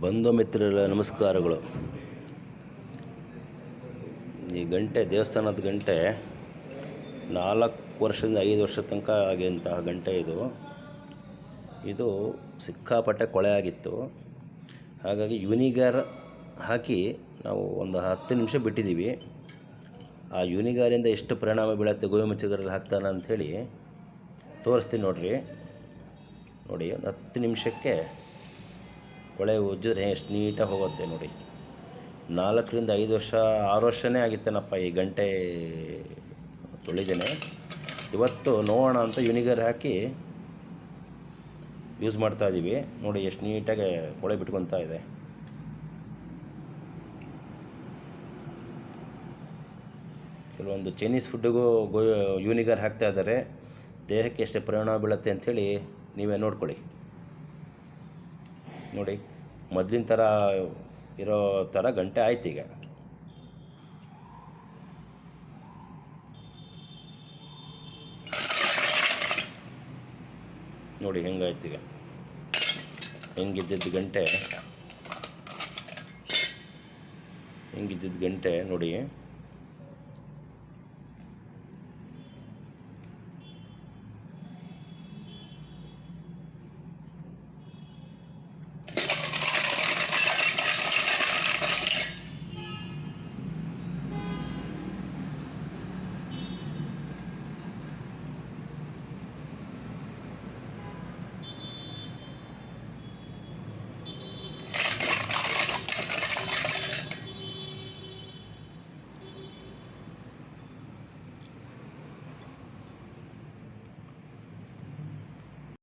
ಬಂಧು ಮಿತ್ರರ ನಮಸ್ಕಾರಗಳು. ಈ ಗಂಟೆ ದೇವಸ್ಥಾನದ ಗಂಟೆ 4 ವರ್ಷದಿಂದ 5 ವರ್ಷದ ತನಕ ಆಗಿಂತಹ ಗಂಟೆ ಇದು ಸಿಕ್ಕಾಪಟ್ಟೆ ಕೊಳೆ ಆಗಿತ್ತು. ಹಾಗಾಗಿ ಯೂನಿಗಾರ್ ಹಾಕಿ ನಾವು ಒಂದು 10 ನಿಮಿಷ ಬಿಟ್ಟಿದ್ದೀವಿ. ಆ ಯೂನಿಗಾರಿಂದ ಎಷ್ಟು ಪರಿಣಾಮ ಬೀಳುತ್ತೆ ಗೋಮುಚ್ಚಗಳಲ್ಲಿ ಹಾಕ್ತಾನೆ ಅಂಥೇಳಿ ತೋರಿಸ್ತೀನಿ ನೋಡಿ. ಒಂದು 10 ನಿಮಿಷಕ್ಕೆ ಕೊಳೆ ಉಜ್ಜಿದ್ರೆ ಎಷ್ಟು ನೀಟಾಗಿ ಹೋಗುತ್ತೆ ನೋಡಿ. 4 ರಿಂದ 5 ವರ್ಷ 6 ವರ್ಷನೇ ಆಗಿತ್ತೇನಪ್ಪ ಈ ಗಂಟೆ ತೊಳಿದೇನೆ. ಇವತ್ತು ನೋಡೋಣ ಅಂತ ಯೂನಿಗಾರ್ ಹಾಕಿ ಯೂಸ್ ಮಾಡ್ತಾಯಿದ್ದೀವಿ ನೋಡಿ. ಎಷ್ಟು ನೀಟಾಗಿ ಕೊಳೆ ಬಿಟ್ಕೊತಾ ಇದೆ. ಕೆಲವೊಂದು ಚೈನೀಸ್ ಫುಡ್ಡಿಗೂ ಯೂನಿಗಾರ್ ಹಾಕ್ತಾ ಇದ್ದಾರೆ. ದೇಹಕ್ಕೆ ಎಷ್ಟು ಪರಿಣಾಮ ಬೀಳುತ್ತೆ ಅಂಥೇಳಿ ನೀವೇ ನೋಡ್ಕೊಳ್ಳಿ ನೋಡಿ. ಮೊದಲಿನ ಥರ ಇರೋ ಥರ ಗಂಟೆ ಆಯ್ತು ಈಗ. ನೋಡಿ ಹೆಂಗಾಯ್ತು ಈಗ. ಹೆಂಗಿದ್ದಿದ್ದು ಗಂಟೆ ನೋಡಿ.